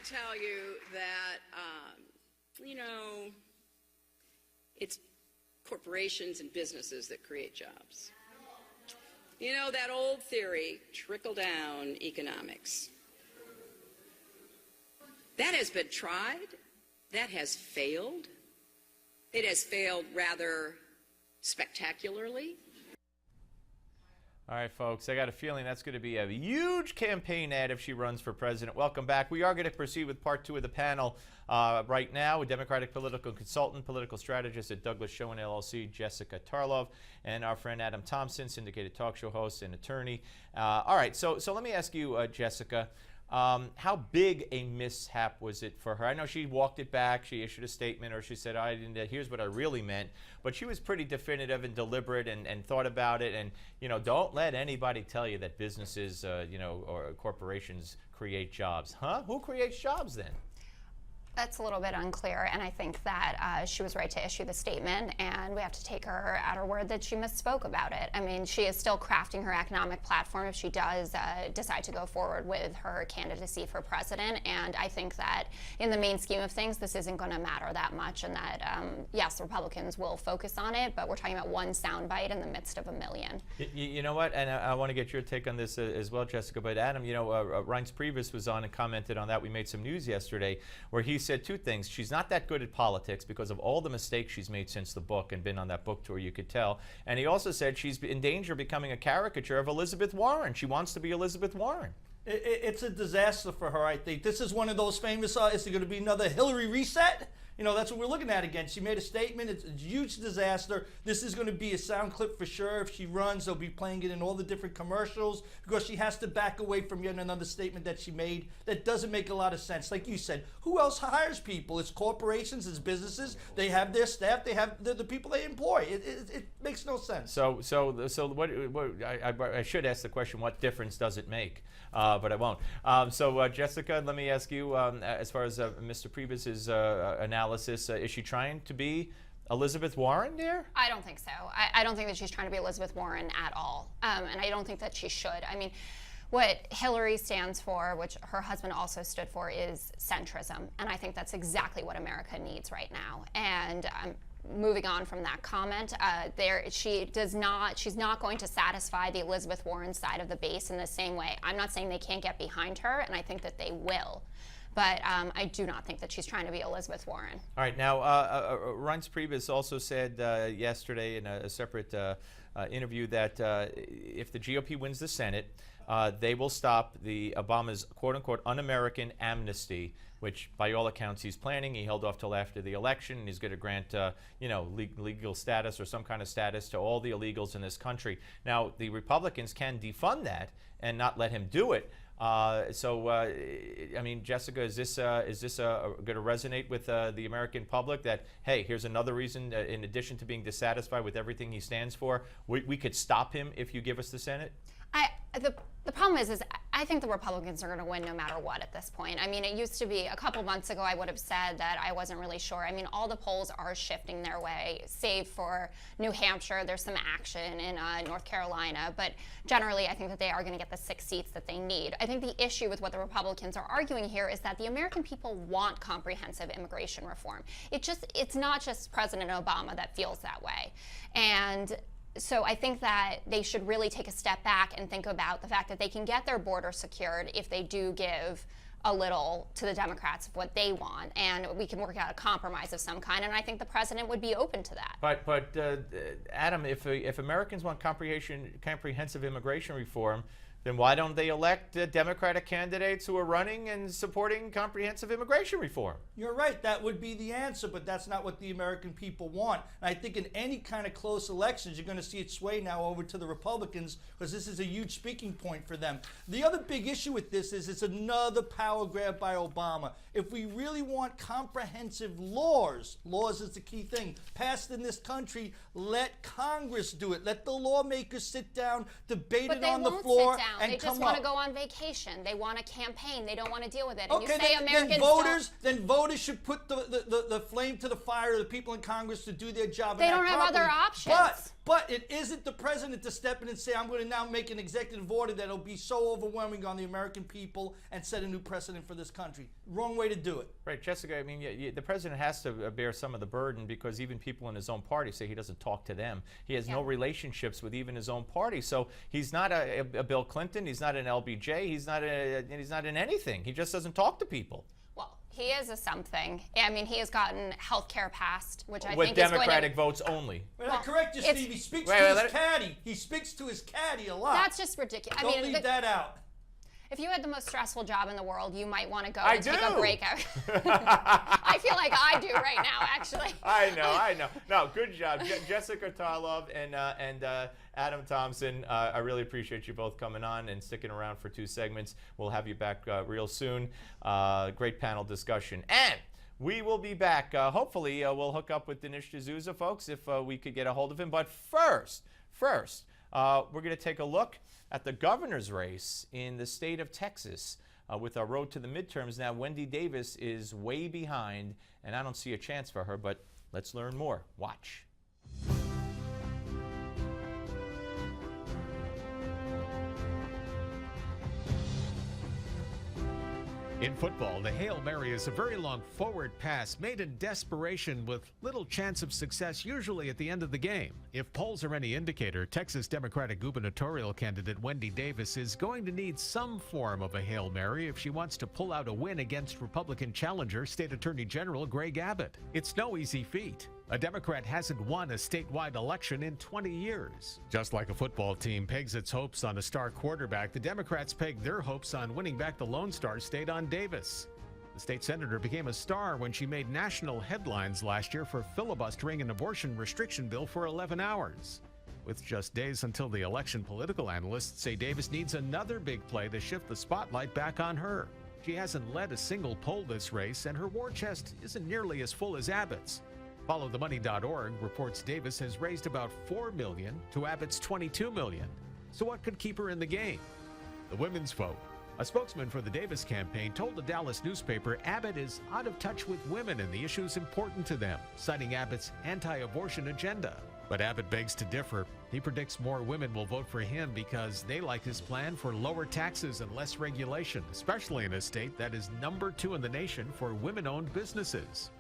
tell you that, it's corporations and businesses that create jobs. You know, that old theory, trickle-down economics. That has been tried. That has failed. It has failed rather spectacularly. All right, folks, I got a feeling that's going to be a huge campaign ad if she runs for president. Welcome back. We are going to proceed with part 2 of the panel right now with Democratic political consultant, political strategist at Douglas Schoen LLC, Jessica Tarlov, and our friend Adam Thompson, syndicated talk show host and attorney. All right, so let me ask you, Jessica, how big a mishap was it for her? I know she walked it back. She issued a statement, or she said, "I didn't. Here's what I really meant." But she was pretty definitive and deliberate, and thought about it. And don't let anybody tell you that businesses, or corporations create jobs. Huh? Who creates jobs then? That's a little bit unclear, and I think that she was right to issue the statement, and we have to take her at her word that she misspoke about it. I mean, she is still crafting her economic platform if she does decide to go forward with her candidacy for president, and I think that in the main scheme of things, this isn't going to matter that much, and that, yes, Republicans will focus on it, but we're talking about one soundbite in the midst of a million. You know what, and I want to get your take on this as well, Jessica, but Adam, Reince Priebus was on and commented on that. We made some news yesterday where he said 2 things. She's not that good at politics because of all the mistakes she's made since the book and been on that book tour, you could tell. And he also said she's in danger of becoming a caricature of Elizabeth Warren. She wants to be Elizabeth Warren. It's a disaster for her, I think. This is one of those famous, is it going to be another Hillary reset? That's what we're looking at again. She made a statement. It's a huge disaster. This is going to be a sound clip for sure. If she runs, they'll be playing it in all the different commercials because she has to back away from yet another statement that she made that doesn't make a lot of sense. Like you said, who else hires people? It's corporations, it's businesses. They have their staff. They have the people they employ. It makes no sense. So what I should ask the question, what difference does it make? But I won't. Jessica, let me ask you, as far as Mr. Priebus's analysis, is she trying to be Elizabeth Warren there? I don't think so. I don't think that she's trying to be Elizabeth Warren at all. And I don't think that she should. I mean, what Hillary stands for, which her husband also stood for, is centrism. And I think that's exactly what America needs right now. And moving on from that comment, she's not going to satisfy the Elizabeth Warren side of the base in the same way. I'm not saying they can't get behind her, and I think that they will. But I do not think that she's trying to be Elizabeth Warren. All right. Now, Reince Priebus also said yesterday in a separate interview that if the GOP wins the Senate, they will stop Obama's quote-unquote un-American amnesty, which by all accounts he's planning. He held off till after the election, and he's going to grant legal status or some kind of status to all the illegals in this country. Now, the Republicans can defund that and not let him do it. I mean, Jessica, is this going to resonate with the American public that, hey, here's another reason, in addition to being dissatisfied with everything he stands for, we could stop him if you give us the Senate? The problem is I think the Republicans are going to win no matter what at this point. I mean, it used to be a couple months ago I would have said that I wasn't really sure. I mean, all the polls are shifting their way, save for New Hampshire. There's some action in North Carolina, but generally I think that they are going to get the 6 seats that they need. I think the issue with what the Republicans are arguing here is that the American people want comprehensive immigration reform. It's not just President Obama that feels that way. And so I think that they should really take a step back and think about the fact that they can get their border secured if they do give a little to the Democrats of what they want, and we can work out a compromise of some kind, and I think the president would be open to that. But Adam, if Americans want comprehensive immigration reform, then why don't they elect Democratic candidates who are running and supporting comprehensive immigration reform? You're right. That would be the answer, but that's not what the American people want. And I think in any kind of close elections, you're going to see it sway now over to the Republicans because this is a huge speaking point for them. The other big issue with this is it's another power grab by Obama. If we really want comprehensive laws is the key thing, passed in this country, let Congress do it. Let the lawmakers sit down, debate it on the floor. They just want to go on vacation. They want a campaign. They don't want to deal with it. And okay, you say then voters should put the flame to the fire of the people in Congress to do their job. They don't have other options. But it isn't the president to step in and say, I'm going to now make an executive order that'll be so overwhelming on the American people and set a new precedent for this country. Wrong way to do it. Right, Jessica, I mean, the president has to bear some of the burden because even people in his own party say he doesn't talk to them. He has no relationships with even his own party. So he's not a Bill Clinton, he's not an LBJ, he's not in anything. He just doesn't talk to people. Well, he is a something. I mean, he has gotten health care passed, which I with think is going to... With Democratic votes only. Well, I correct you, Steve. He speaks to his caddy. He speaks to his caddy a lot. That's just ridiculous. Don't leave that out. If you had the most stressful job in the world, you might want to go I and do. take a break out. I feel like I do right now, actually. I know. No, good job. Jessica Tarlov and Adam Thompson, I really appreciate you both coming on and sticking around for 2 segments. We'll have you back real soon. Great panel discussion. And we will be back. Hopefully, we'll hook up with Dinesh D'Souza, folks, if we could get a hold of him. But first, we're going to take a look at the governor's race in the state of Texas. With our road to the midterms now, Wendy Davis is way behind, and I don't see a chance for her, but let's learn more. Watch. In football, the Hail Mary is a very long forward pass made in desperation with little chance of success, usually at the end of the game. If polls are any indicator, Texas Democratic gubernatorial candidate Wendy Davis is going to need some form of a Hail Mary if she wants to pull out a win against Republican challenger State Attorney General Greg Abbott. It's no easy feat. A Democrat hasn't won a statewide election in 20 years. Just like a football team pegs its hopes on a star quarterback, the Democrats peg their hopes on winning back the Lone Star State on Davis. The state senator became a star when she made national headlines last year for filibustering an abortion restriction bill for 11 hours. With just days until the election, political analysts say Davis needs another big play to shift the spotlight back on her. She hasn't led a single poll this race, and her war chest isn't nearly as full as Abbott's. FollowTheMoney.org reports Davis has raised about $4 million to Abbott's $22 million. So what could keep her in the game? The women's vote. A spokesman for the Davis campaign told the Dallas newspaper Abbott is out of touch with women and the issues important to them, citing Abbott's anti-abortion agenda. But Abbott begs to differ. He predicts more women will vote for him because they like his plan for lower taxes and less regulation, especially in a state that is #2 in the nation for women-owned businesses.